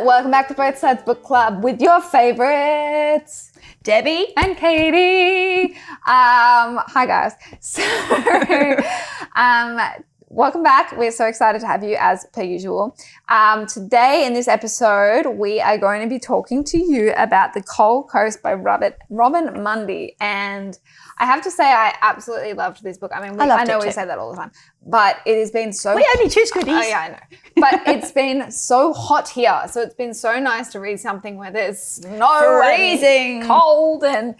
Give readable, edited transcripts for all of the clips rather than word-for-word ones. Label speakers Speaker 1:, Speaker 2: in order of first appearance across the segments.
Speaker 1: Welcome back to Both Sides Book Club with your favorites, Debbie and Catie. Hi guys. So, welcome back. We're so excited to have you as per usual. Today in this episode, we are going to be talking to you about The Cold Coast by Robyn Mundy. And I have to say, I absolutely loved this book. I mean, I know we say that all the time, but it has been so...
Speaker 2: We only choose goodies.
Speaker 1: Oh, yeah, I know. But it's been so hot here. So it's been so nice to read something where there's snow
Speaker 2: freezing,
Speaker 1: cold, and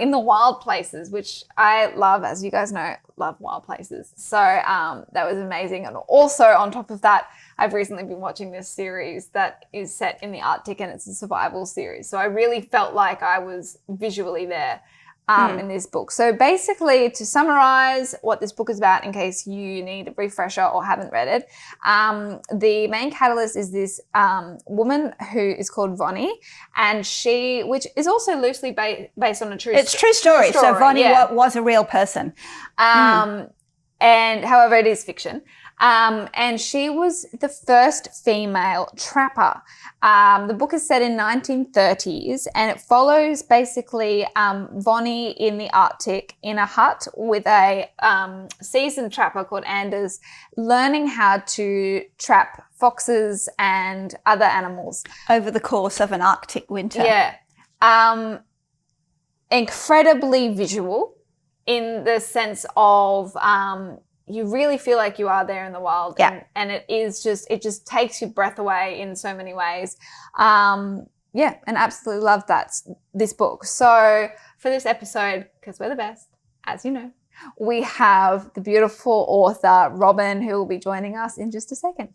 Speaker 1: in the wild places, which I love, as you guys know, love wild places. So that was amazing. And also on top of that, I've recently been watching this series that is set in the Arctic, and it's a survival series. So I really felt like I was visually there in this book. So basically, to summarize what this book is about, in case you need a refresher or haven't read it, the main catalyst is this woman who is called Wanny, and which is also loosely based on a true story.
Speaker 2: It's true story. So Wanny was a real person.
Speaker 1: And however, it is fiction. And she was the first female trapper. The book is set in 1930s, and it follows basically Wanny in the Arctic in a hut with a seasoned trapper called Anders, learning how to trap foxes and other animals.
Speaker 2: Over the course of an Arctic winter.
Speaker 1: Yeah. Incredibly visual in the sense of... you really feel like you are there in the wild, and it just takes your breath away in so many ways. And absolutely love this book. So for this episode, because we're the best, as you know, we have the beautiful author Robyn, who will be joining us in just a second.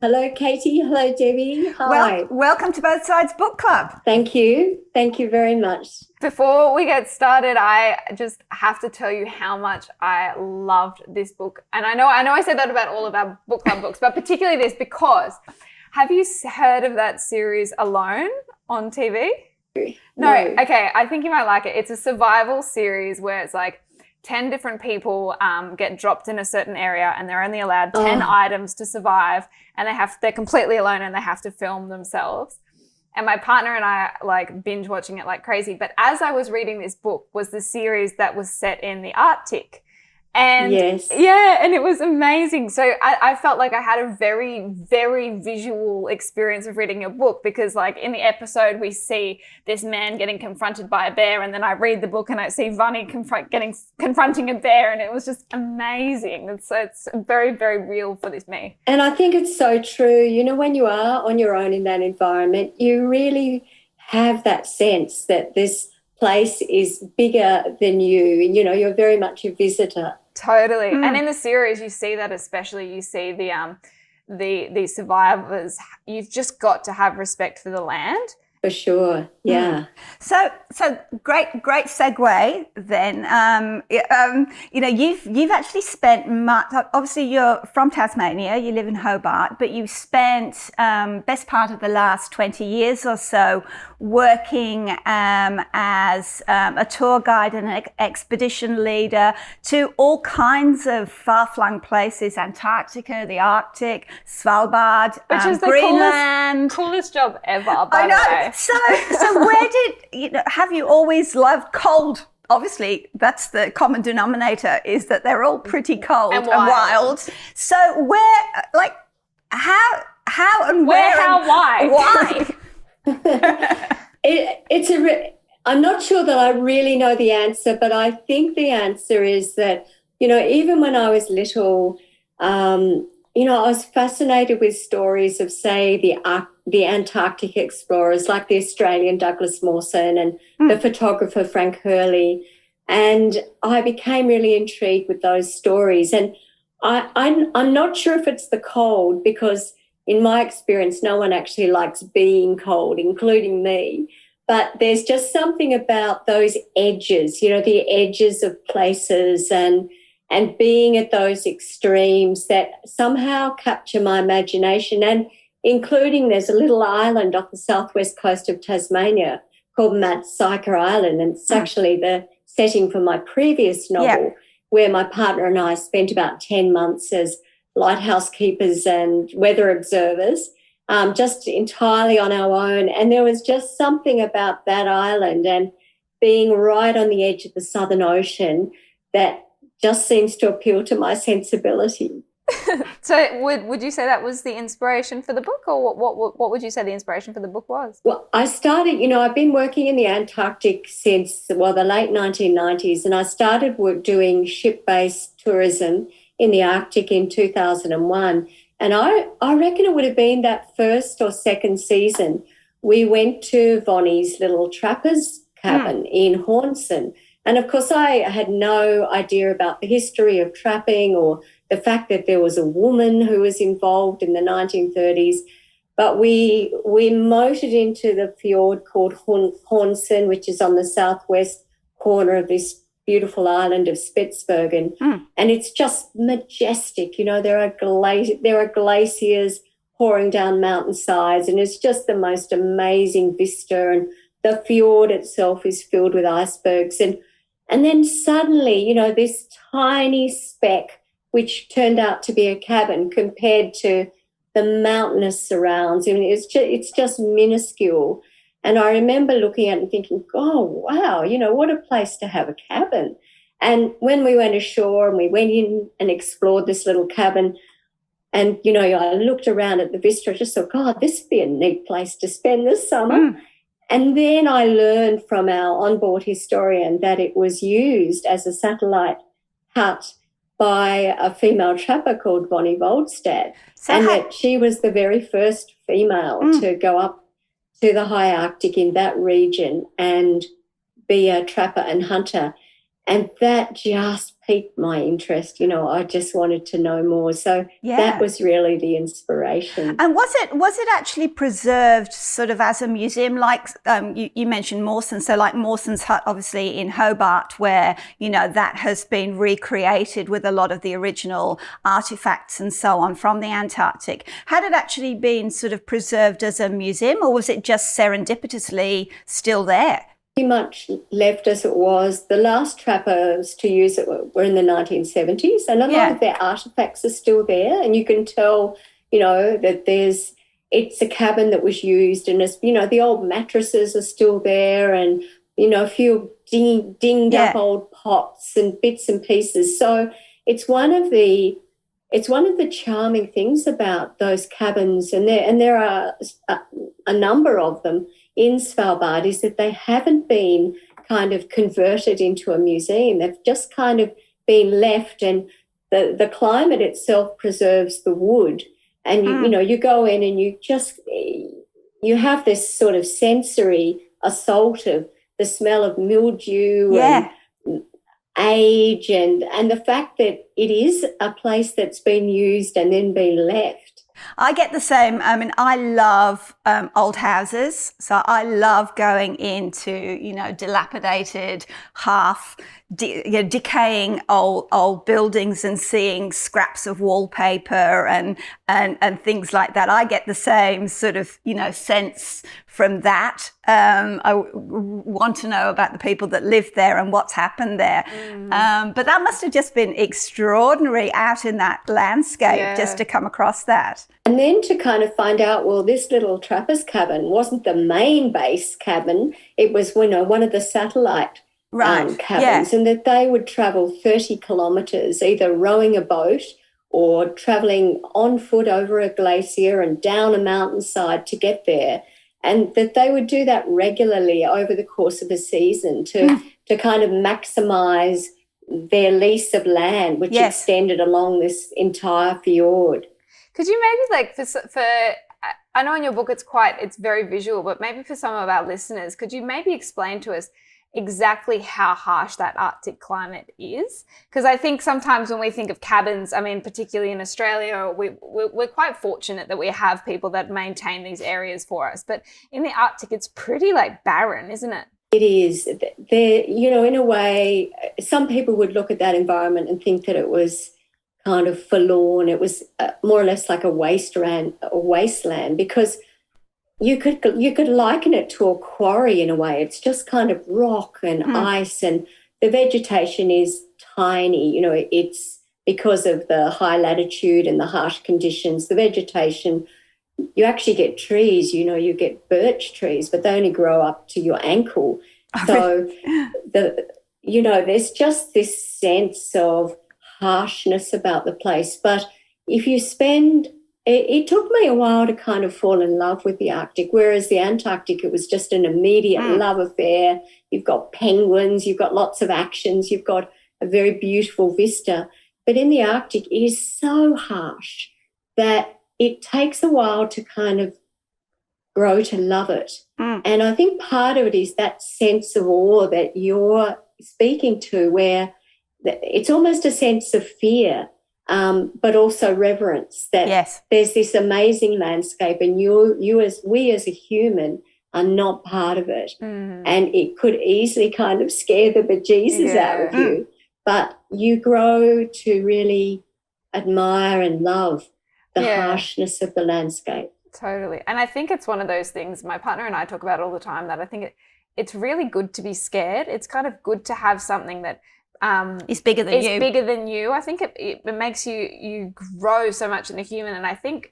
Speaker 3: Hello, Catie. Hello, Debbie. Hi.
Speaker 2: Welcome to Both Sides Book Club.
Speaker 3: Thank you. Thank you very much.
Speaker 1: Before we get started, I just have to tell you how much I loved this book. And I know I said that about all of our book club books, but particularly this, because have you heard of that series Alone on TV? No. Okay, I think you might like it. It's a survival series where it's like 10 different people get dropped in a certain area, and they're only allowed 10 items to survive, and they're completely alone, and they have to film themselves. And my partner and I like binge watching it like crazy. But as I was reading this book was the series that was set in the Arctic. And and it was amazing. So I felt like I had a very, very visual experience of reading a book, because like in the episode we see this man getting confronted by a bear, and then I read the book and I see Wanny confronting a bear, and it was just amazing. And so it's very, very real for me.
Speaker 3: And I think it's so true. You know, when you are on your own in that environment, you really have that sense that this place is bigger than you. You know, you're very much a visitor.
Speaker 1: Totally. And in the series you see that, especially you see the survivors. You've just got to have respect for the land.
Speaker 3: For sure, yeah.
Speaker 2: So great segue then. You know, you've actually spent much. Obviously, you're from Tasmania. You live in Hobart, but you've spent best part of the last 20 years or so working as a tour guide and an expedition leader to all kinds of far-flung places: Antarctica, the Arctic, Svalbard,
Speaker 1: which is
Speaker 2: Greenland.
Speaker 1: The coolest job ever. By the way.
Speaker 2: So where have you always loved cold? Obviously, that's the common denominator, is that they're all pretty cold and wild. So where, like, how and where,
Speaker 1: why?
Speaker 3: I'm not sure that I really know the answer, but I think the answer is that, you know, even when I was little, you know, I was fascinated with stories of, say, the Antarctic explorers, like the Australian Douglas Mawson and the photographer Frank Hurley. And I became really intrigued with those stories. And I'm not sure if it's the cold, because in my experience, no one actually likes being cold, including me. But there's just something about those edges, you know, the edges of places and being at those extremes that somehow capture my imagination, and including there's a little island off the southwest coast of Tasmania called Matsika Island, and it's actually the setting for my previous novel, where my partner and I spent about 10 months as lighthouse keepers and weather observers. just entirely on our own. And there was just something about that island and being right on the edge of the Southern Ocean that just seems to appeal to my sensibility.
Speaker 1: So would you say that was the inspiration for the book, or what would you say the inspiration for the book was?
Speaker 3: Well, I started, I've been working in the Antarctic since, the late 1990s, and I started doing ship-based tourism in the Arctic in 2001. And I reckon it would have been that first or second season we went to Vonnie's little trapper's cabin in Hornsey. And, of course, I had no idea about the history of trapping or the fact that there was a woman who was involved in the 1930s. But we motored into the fjord called Hornsey, which is on the southwest corner of this beautiful island of Spitsbergen. And it's just majestic. There are glaciers pouring down mountainsides, and it's just the most amazing vista. And the fjord itself is filled with icebergs. And then suddenly, this tiny speck, which turned out to be a cabin compared to the mountainous surrounds. I mean, it's just minuscule. And I remember looking at it and thinking, oh, wow, what a place to have a cabin. And when we went ashore and we went in and explored this little cabin, and, I looked around at the vista, I just thought, God, this would be a neat place to spend the summer. And then I learned from our onboard historian that it was used as a satellite hut by a female trapper called Wanny Woldstad, and that she was the very first female to go up to the high Arctic in that region and be a trapper and hunter. And that just piqued my interest. I just wanted to know more. So that was really the inspiration.
Speaker 2: And was it actually preserved sort of as a museum? Like you mentioned Mawson, so like Mawson's hut, obviously in Hobart, where that has been recreated with a lot of the original artifacts and so on from the Antarctic. Had it actually been sort of preserved as a museum, or was it just serendipitously still there?
Speaker 3: Pretty much left as it was. The last trappers to use it were in the 1970s, and a lot of their artifacts are still there, and you can tell, that it's a cabin that was used, and it's, the old mattresses are still there, and, a few dinged up old pots and bits and pieces. So it's one of the charming things about those cabins, and there are a number of them in Svalbard, is that they haven't been kind of converted into a museum. They've just kind of been left, and the climate itself preserves the wood. And, you go in and you have this sort of sensory assault of the smell of mildew and age and the fact that it is a place that's been used and then been left.
Speaker 2: I get the same. I mean, I love old houses. So I love going into, dilapidated, decaying old buildings and seeing scraps of wallpaper and things like that. I get the same sort of, sense from that. I want to know about the people that lived there and what's happened there. But that must have just been extraordinary out in that landscape just to come across that.
Speaker 3: And then to kind of find out, well, this little trapper's cabin wasn't the main base cabin. It was, one of the satellite cabins, and that they would travel 30 kilometres, either rowing a boat or travelling on foot over a glacier and down a mountainside to get there. And that they would do that regularly over the course of a season to kind of maximise their lease of land, which extended along this entire fjord.
Speaker 1: Could you maybe, like, for I know in your book it's very visual, but maybe for some of our listeners, could you maybe explain to us exactly how harsh that Arctic climate is? Because I think sometimes when we think of cabins, I mean, particularly in Australia, we're quite fortunate that we have people that maintain these areas for us. But in the Arctic, it's pretty barren, isn't it?
Speaker 3: It is. There, in a way, some people would look at that environment and think that it was kind of forlorn. It was more or less like a wasteland, because you could liken it to a quarry in a way. It's just kind of rock and ice, and the vegetation is tiny. It's because of the high latitude and the harsh conditions. The vegetation you actually get trees, you get birch trees, but they only grow up to your ankle. So there's just this sense of harshness about the place. But if you it took me a while to kind of fall in love with the Arctic, whereas the Antarctic, it was just an immediate love affair. You've got penguins, you've got lots of actions, you've got a very beautiful vista. But in the Arctic, it is so harsh that it takes a while to kind of grow to love it. And I think part of it is that sense of awe that you're speaking to, where it's almost a sense of fear, but also reverence that there's this amazing landscape, and we as a human are not part of it. And it could easily kind of scare the bejesus out of you, but you grow to really admire and love the harshness of the landscape.
Speaker 1: Totally. And I think it's one of those things my partner and I talk about all the time, that I think it's really good to be scared. It's kind of good to have something that
Speaker 2: is bigger than you.
Speaker 1: I think it makes you grow so much in a human. And I think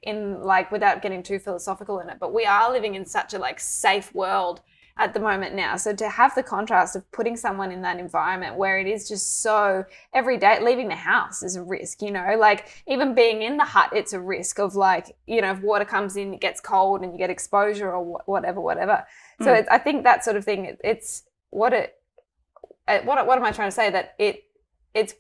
Speaker 1: without getting too philosophical in it, but we are living in such a safe world at the moment now. So to have the contrast of putting someone in that environment where it is just so every day, leaving the house is a risk, even being in the hut, it's a risk of if water comes in, it gets cold and you get exposure or whatever. So I think that sort of thing, it's what am I trying to say? That it's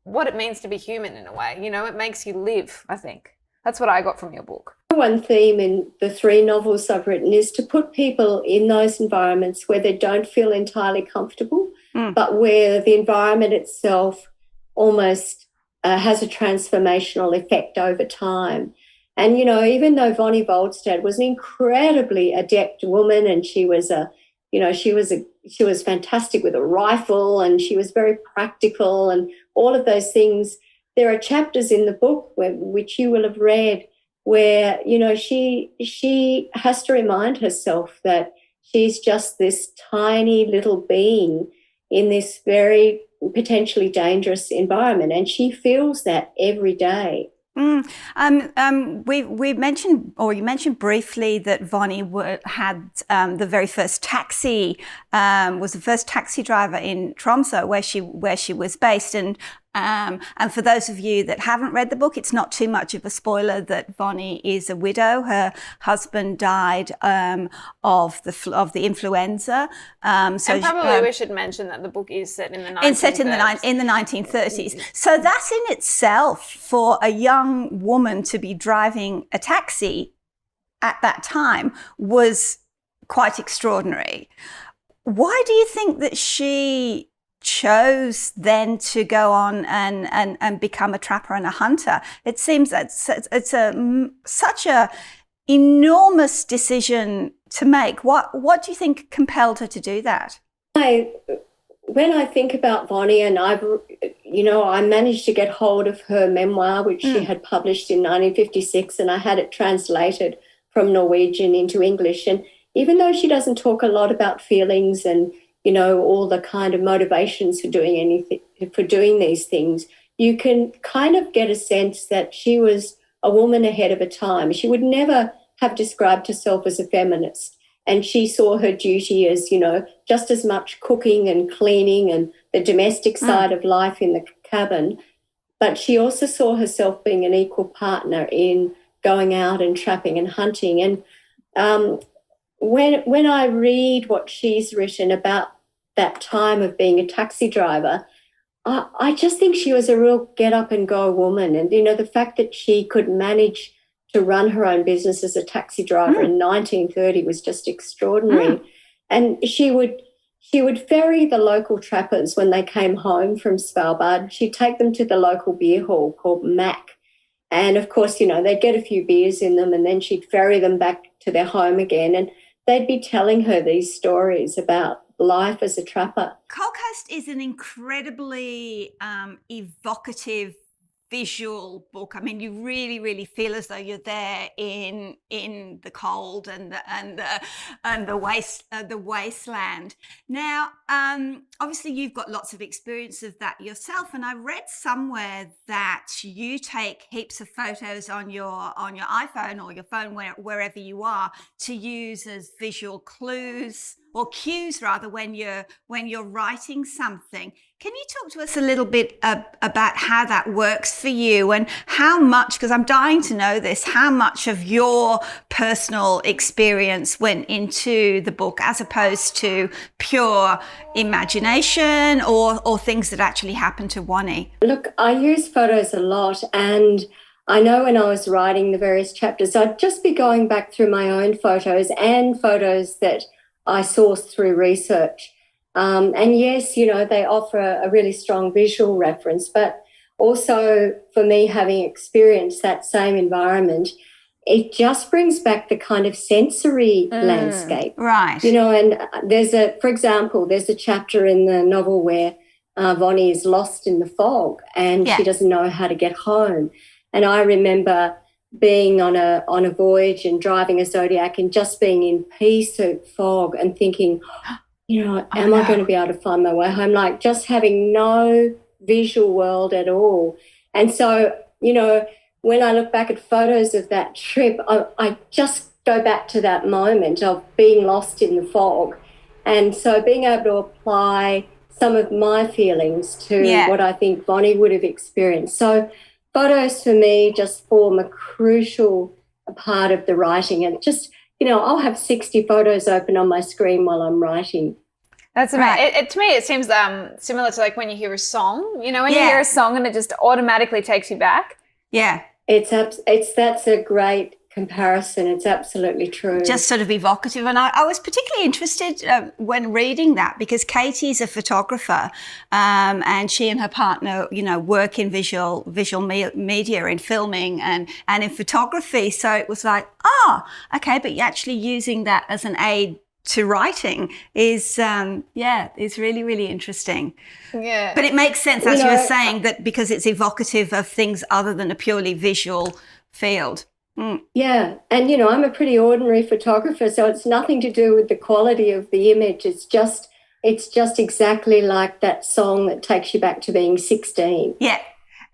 Speaker 1: what it means to be human in a way, it makes you live, I think. That's what I got from your book.
Speaker 3: One theme in the 3 novels I've written is to put people in those environments where they don't feel entirely comfortable, but where the environment itself almost has a transformational effect over time. And, even though Wanny Woldstad was an incredibly adept woman, and she was fantastic with a rifle, and she was very practical and all of those things, there are chapters in the book which you will have read where, she has to remind herself that she's just this tiny little being in this very potentially dangerous environment, and she feels that every day.
Speaker 2: We mentioned, or you mentioned briefly, that Wanny had the very first taxi, was the first taxi driver in Tromsø, where she was based, and for those of you that haven't read the book, it's not too much of a spoiler that Wanny is a widow. Her husband died of the influenza.
Speaker 1: We should mention that the book is set in the 1930s.
Speaker 2: In the 1930s. So that in itself, for a young woman to be driving a taxi at that time, was quite extraordinary. Why do you think that she chose then to go on and become a trapper and a hunter? It seems that it's such a enormous decision to make. What do you think compelled her to do that?
Speaker 3: When I think about Wanny, and I managed to get hold of her memoir, which she had published in 1956, and I had it translated from Norwegian into English. And even though she doesn't talk a lot about feelings and all the kind of motivations for doing these things, you can kind of get a sense that she was a woman ahead of her time. She would never have described herself as a feminist, and she saw her duty as, just as much cooking and cleaning and the domestic side of life in the cabin, but she also saw herself being an equal partner in going out and trapping and hunting. And when I read what she's written about that time of being a taxi driver, I just think she was a real get-up-and-go woman. And, the fact that she could manage to run her own business as a taxi driver in 1930 was just extraordinary. And she would ferry the local trappers when they came home from Svalbard. She'd take them to the local beer hall called Mac. And, of course, they'd get a few beers in them, and then she'd ferry them back to their home again. And they'd be telling her these stories about life as a trapper.
Speaker 2: Cold Coast is an incredibly evocative visual book. I mean, you really, really feel as though you're there in the cold and the wasteland. Now, obviously, you've got lots of experience of that yourself, and I read somewhere that you take heaps of photos on your iPhone or your phone, wherever you are, to use as visual clues or cues rather when you're writing something. Can you talk to us a little bit about how that works for you, and how much, because I'm dying to know this, how much of your personal experience went into the book as opposed to pure imagination or things that actually happened to Wanny?
Speaker 3: Look, I use photos a lot, and I know when I was writing the various chapters, I'd just be going back through my own photos and photos that I sourced through research. And yes, you know, they offer a really strong visual reference, but also for me, having experienced that same environment, it just brings back the kind of sensory landscape.
Speaker 2: Right.
Speaker 3: You know, and for example, there's a chapter in the novel where Wanny is lost in the fog and she doesn't know how to get home. And I remember being on a voyage and driving a Zodiac and just being in pea-soup fog and thinking, you know, am I going to be able to find my way home? Like, just having no visual world at all. And so, you know, when I look back at photos of that trip, I just go back to that moment of being lost in the fog. And so being able to apply some of my feelings to what I think Wanny would have experienced. So photos for me just form a crucial part of the writing. And just, you know, I'll have 60 photos open on my screen while I'm writing.
Speaker 1: That's amazing. To me, it seems similar to like when you hear a song. You know, when you hear a song and it just automatically takes you back.
Speaker 2: Yeah.
Speaker 3: That's a great comparison. It's absolutely true.
Speaker 2: Just sort of evocative. And I was particularly interested when reading that because Catie's a photographer and she and her partner, you know, work in visual media, in filming and in photography. So it was like, okay, but you're actually using that as an aid to writing is really, really interesting.
Speaker 1: Yeah.
Speaker 2: But it makes sense, as you were saying, that because it's evocative of things other than a purely visual field.
Speaker 3: Yeah, and you know, I'm a pretty ordinary photographer, so it's nothing to do with the quality of the image. It's just exactly like that song that takes you back to being 16.
Speaker 2: Yeah.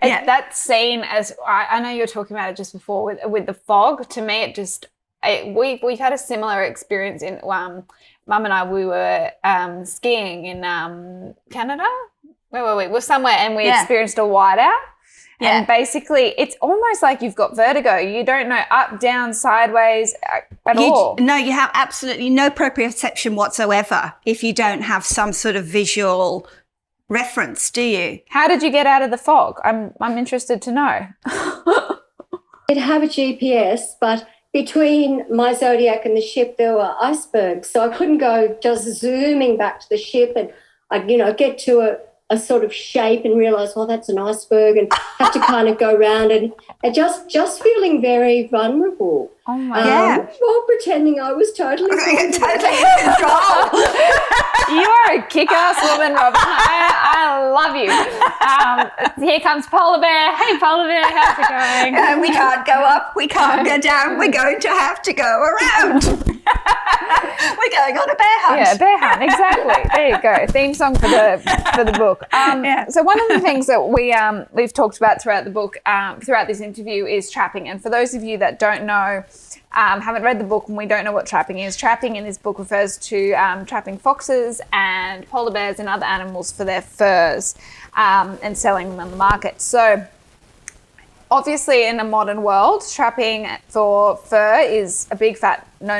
Speaker 1: That scene, as I know you were talking about it just before with the fog. To me, we've had a similar experience in Mum and I. We were skiing in Canada. Where were we? We were somewhere, and we experienced a whiteout. Yeah. And basically, it's almost like you've got vertigo. You don't know up, down, sideways at all.
Speaker 2: No, you have absolutely no proprioception whatsoever if you don't have some sort of visual reference, do you?
Speaker 1: How did you get out of the fog? I'm interested to know.
Speaker 3: I'd have a GPS, but between my Zodiac and the ship, there were icebergs. So I couldn't go just zooming back to the ship and I'd, you know, get to a sort of shape and realise, well, that's an iceberg, and have to kind of go around and just feeling very vulnerable.
Speaker 1: Oh my God.
Speaker 3: While pretending I was totally in
Speaker 2: control.
Speaker 1: You are a kick-ass woman, Robyn. I love you. Here comes Polar Bear. Hey, Polar Bear, how's it going?
Speaker 2: We can't go up. We can't go down. We're going to have to go around. We're going on a bear hunt.
Speaker 1: Yeah, bear hunt, exactly. There you go. Theme song for the book. So one of the things that we've talked about throughout the book, throughout this interview, is trapping. And for those of you that don't know, haven't read the book and we don't know what trapping is, trapping in this book refers to trapping foxes and polar bears and other animals for their furs and selling them on the market. So obviously in a modern world, trapping for fur is a big fat no.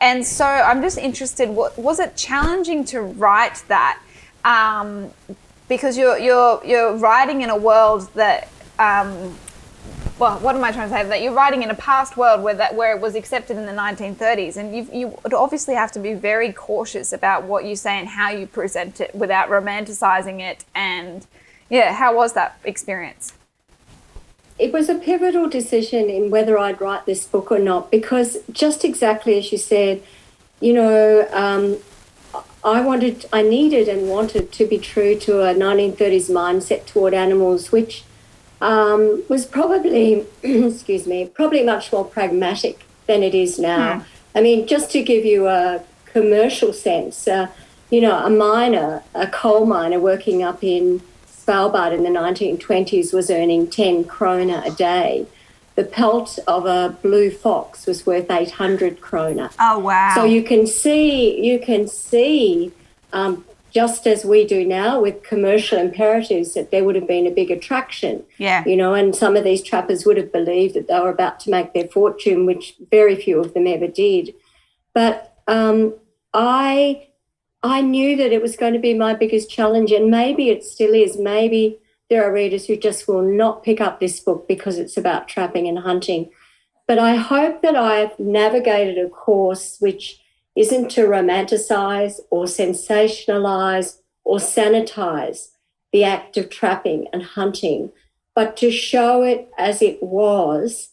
Speaker 1: And so I'm just interested, was it challenging to write that? Because you're writing in a world that, well, what am I trying to say? That you're writing in a past world where it was accepted in the 1930s, and you would obviously have to be very cautious about what you say and how you present it without romanticizing it. And how was that experience?
Speaker 3: It was a pivotal decision in whether I'd write this book or not, because just exactly as you said, you know, I needed and wanted to be true to a 1930s mindset toward animals, which was probably, probably much more pragmatic than it is now. I mean, just to give you a commercial sense, a coal miner working up in Svalbard in the 1920s was earning 10 krona a day. The pelt of a blue fox was worth 800 krona.
Speaker 2: Oh, wow.
Speaker 3: So you can see, just as we do now with commercial imperatives, that there would have been a big attraction.
Speaker 2: Yeah.
Speaker 3: And some of these trappers would have believed that they were about to make their fortune, which very few of them ever did. But I knew that it was going to be my biggest challenge, and maybe it still is. Maybe there are readers who just will not pick up this book because it's about trapping and hunting. But I hope that I've navigated a course which isn't to romanticize or sensationalize or sanitize the act of trapping and hunting, but to show it as it was.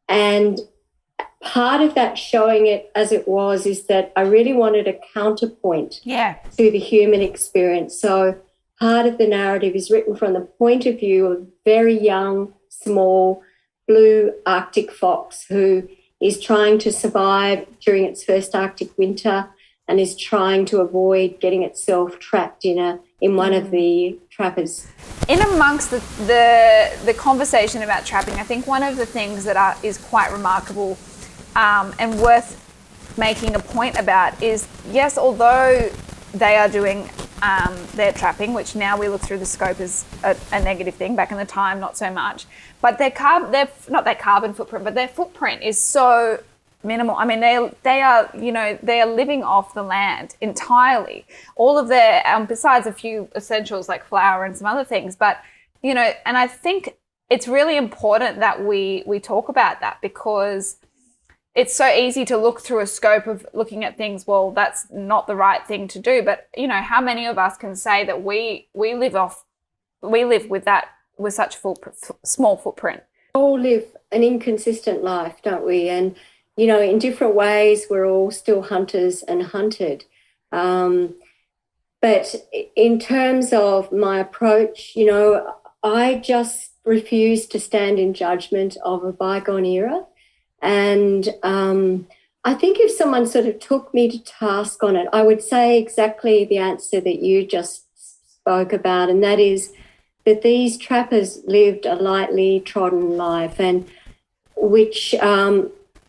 Speaker 3: And part of that showing it as it was is that I really wanted a counterpoint to the human experience. So part of the narrative is written from the point of view of a very young, small, blue Arctic fox who is trying to survive during its first Arctic winter and is trying to avoid getting itself trapped in one of the trappers.
Speaker 1: In amongst the conversation about trapping, I think one of the things that is quite remarkable and worth making a point about is, yes, although they are doing their trapping, which now we look through the scope as a negative thing, back in the time not so much, but their carbon footprint, but their footprint is so minimal. I mean, they are living off the land entirely. All of their besides a few essentials like flour and some other things, but and I think it's really important that we talk about that, because it's so easy to look through a scope of looking at things, well, that's not the right thing to do. But, how many of us can say that we live with such small footprint?
Speaker 3: We all live an inconsistent life, don't we? And, in different ways, we're all still hunters and hunted. But in terms of my approach, I just refuse to stand in judgment of a bygone era. And I think if someone sort of took me to task on it, I would say exactly the answer that you just spoke about, and that is that these trappers lived a lightly trodden life, and which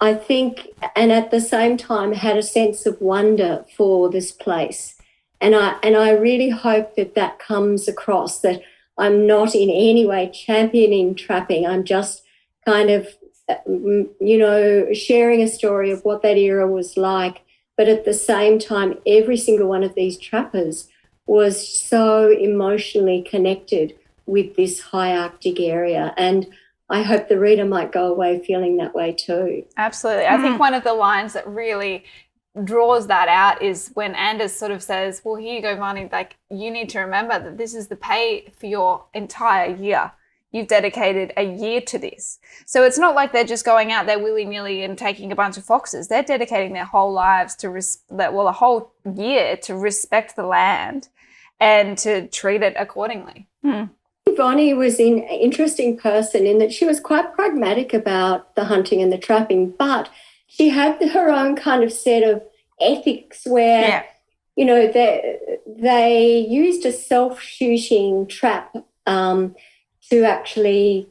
Speaker 3: I think, and at the same time had a sense of wonder for this place. And I really hope that comes across, that I'm not in any way championing trapping. I'm just kind of sharing a story of what that era was like. But at the same time, every single one of these trappers was so emotionally connected with this high Arctic area. And I hope the reader might go away feeling that way too.
Speaker 1: Absolutely. I think one of the lines that really draws that out is when Anders sort of says, well, here you go, Wanny, like, you need to remember that this is the pay for your entire year. You've dedicated a year to this. So it's not like they're just going out there willy-nilly and taking a bunch of foxes. They're dedicating their whole lives a whole year to respect the land and to treat it accordingly.
Speaker 3: Wanny was an interesting person in that she was quite pragmatic about the hunting and the trapping, but she had her own kind of set of ethics where, they used a self-shooting trap to actually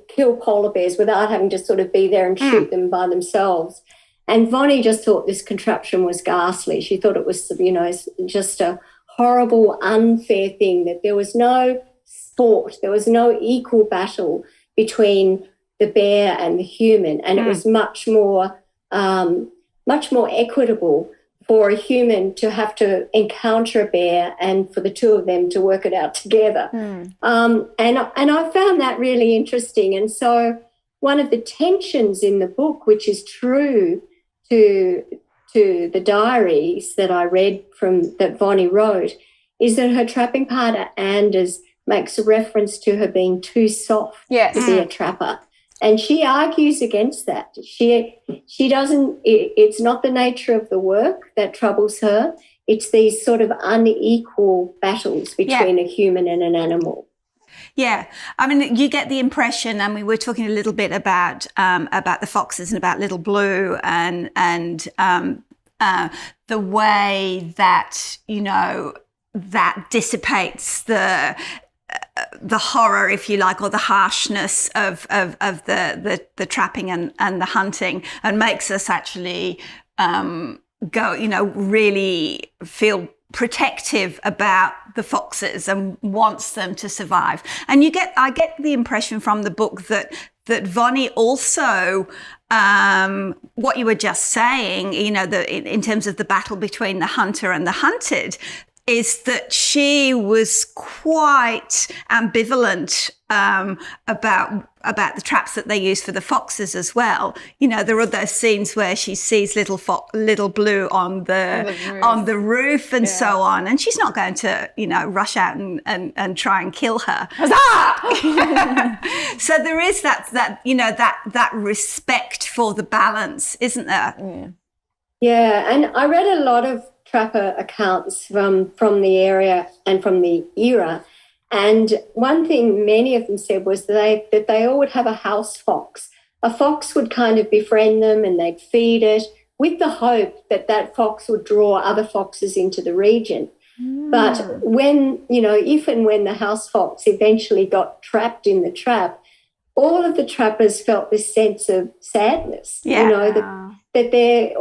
Speaker 3: kill polar bears without having to sort of be there and shoot them by themselves. And Wanny just thought this contraption was ghastly. She thought it was, just a horrible, unfair thing, that there was no sport, there was no equal battle between the bear and the human, and it was much more equitable for a human to have to encounter a bear and for the two of them to work it out together. And I found that really interesting. And so one of the tensions in the book, which is true to the diaries that I read that Wanny wrote, is that her trapping partner Anders makes a reference to her being too soft to be a trapper. And she argues against that. She doesn't, it's not the nature of the work that troubles her. it's these sort of unequal battles between a human and an animal.
Speaker 2: Yeah, I mean, you get the impression. I mean, we're talking a little bit about the foxes and about Little Blue and the way that, you know, that dissipates the horror, if you like, or the harshness of the trapping and the hunting, and makes us actually go, you know, really feel protective about the foxes and wants them to survive. And I get the impression from the book that Wanny also, what you were just saying, you know, in terms of the battle between the hunter and the hunted, is that she was quite ambivalent about the traps that they use for the foxes as well. You know, there are those scenes where she sees Little Blue on the roof and so on, and she's not going to, you know, rush out and try and kill her. So there is that you know, that respect for the balance, isn't there?
Speaker 3: Yeah, and I read a lot of trapper accounts from the area and from the era, and one thing many of them said was that they all would have a house fox. A fox would kind of befriend them and they'd feed it with the hope that fox would draw other foxes into the region. But when, you know, if and when the house fox eventually got trapped in the trap, all of the trappers felt this sense of sadness, you know, that they're,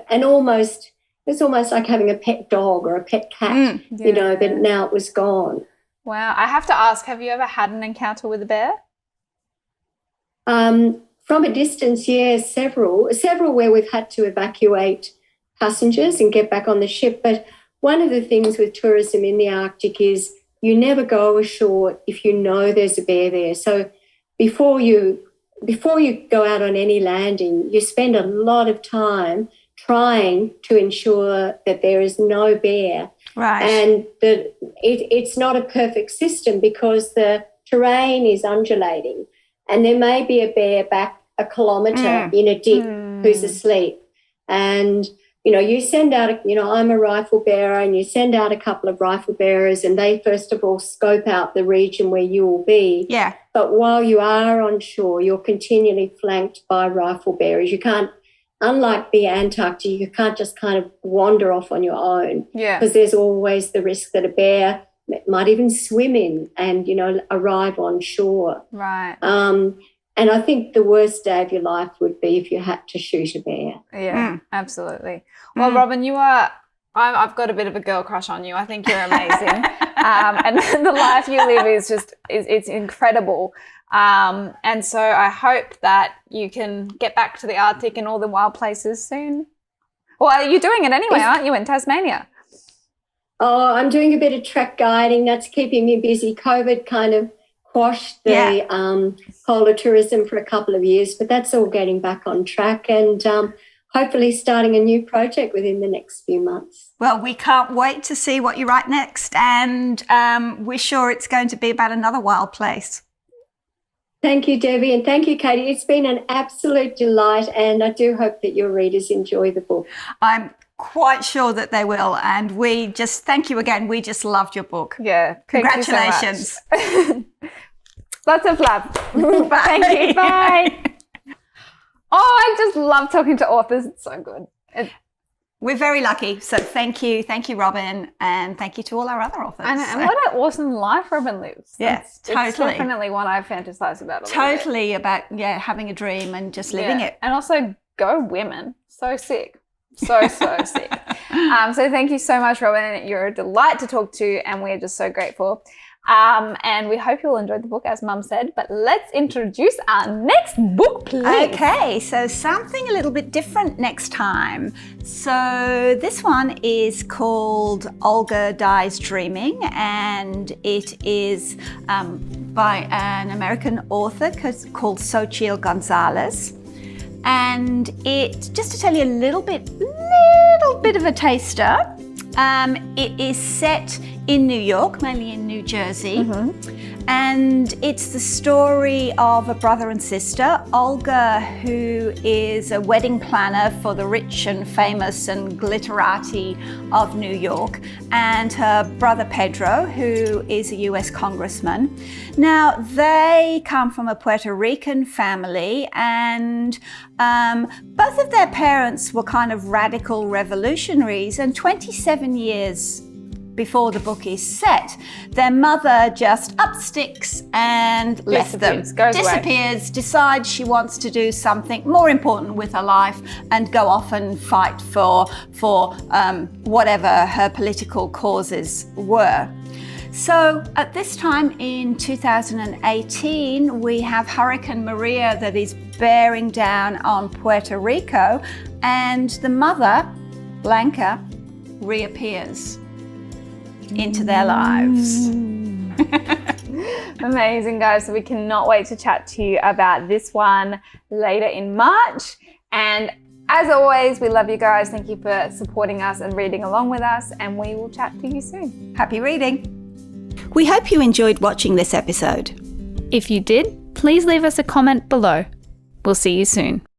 Speaker 3: and almost, it's almost like having a pet dog or a pet cat, you know, that now it was gone.
Speaker 1: Wow. I have to ask, have you ever had an encounter with a bear?
Speaker 3: From a distance, yes, several where we've had to evacuate passengers and get back on the ship. But one of the things with tourism in the Arctic is you never go ashore if you know there's a bear there. So before you go out on any landing, you spend a lot of time trying to ensure that there is no bear.
Speaker 2: Right.
Speaker 3: And that it's not a perfect system because the terrain is undulating and there may be a bear back a kilometre in a dip who's asleep. And, you know, you send out, I'm a rifle bearer, and you send out a couple of rifle bearers and they first of all scope out the region where you will be.
Speaker 2: Yeah.
Speaker 3: But while you are on shore, you're continually flanked by rifle bearers. You can't, unlike the Antarctic, you can't just kind of wander off on your own.
Speaker 1: Yeah.
Speaker 3: Because there's always the risk that a bear might even swim in and, arrive on shore.
Speaker 1: Right.
Speaker 3: And I think the worst day of your life would be if you had to shoot a bear.
Speaker 1: Yeah, absolutely. Well, Robyn, I've got a bit of a girl crush on you. I think you're amazing. And the life you live is it's incredible. And so I hope that you can get back to the Arctic and all the wild places soon. Well, you're doing it anyway, aren't you, in Tasmania?
Speaker 3: Oh, I'm doing a bit of track guiding. That's keeping me busy. COVID kind of quashed the polar tourism for a couple of years, but that's all getting back on track and hopefully starting a new project within the next few months.
Speaker 2: Well, we can't wait to see what you write next, and we're sure it's going to be about another wild place.
Speaker 3: Thank you, Debbie, and thank you, Catie. It's been an absolute delight, and I do hope that your readers enjoy the book.
Speaker 2: I'm quite sure that they will, and we just thank you again. We just loved your book.
Speaker 1: Yeah,
Speaker 2: congratulations.
Speaker 1: Lots of love. Thank you. Bye. Oh, I just love talking to authors. It's so good.
Speaker 2: We're very lucky. So thank you, Robyn, and thank you to all our other authors.
Speaker 1: And what an awesome life Robyn lives.
Speaker 2: Yes, totally.
Speaker 1: It's definitely one I fantasize about.
Speaker 2: Totally about having a dream and just living it.
Speaker 1: And also, go women. So sick. So sick. So thank you so much, Robyn. You're a delight to talk to, and we're just so grateful. And we hope you'll enjoy the book, as Mum said. But let's introduce our next book, please.
Speaker 2: Okay, so something a little bit different next time. So this one is called Olga Dies Dreaming, and it is by an American author called Xochitl Gonzalez. And it, just to tell you a little bit of a taster, it is set in New York, mainly in New Jersey. And it's the story of a brother and sister, Olga, who is a wedding planner for the rich and famous and glitterati of New York, and her brother Pedro, who is a US congressman. Now, they come from a Puerto Rican family, and both of their parents were kind of radical revolutionaries, and 27 years before the book is set, their mother just up sticks and left them. Disappears, decides she wants to do something more important with her life and go off and fight for whatever her political causes were. So at this time in 2018, we have Hurricane Maria that is bearing down on Puerto Rico, and the mother, Blanca, reappears into their lives.
Speaker 1: Amazing, guys. So we cannot wait to chat to you about this one later in March. And as always, we love you guys. Thank you for supporting us and reading along with us, and we will chat to you soon.
Speaker 2: Happy reading. We hope you enjoyed watching this episode.
Speaker 1: If you did, please leave us a comment below. We'll see you soon.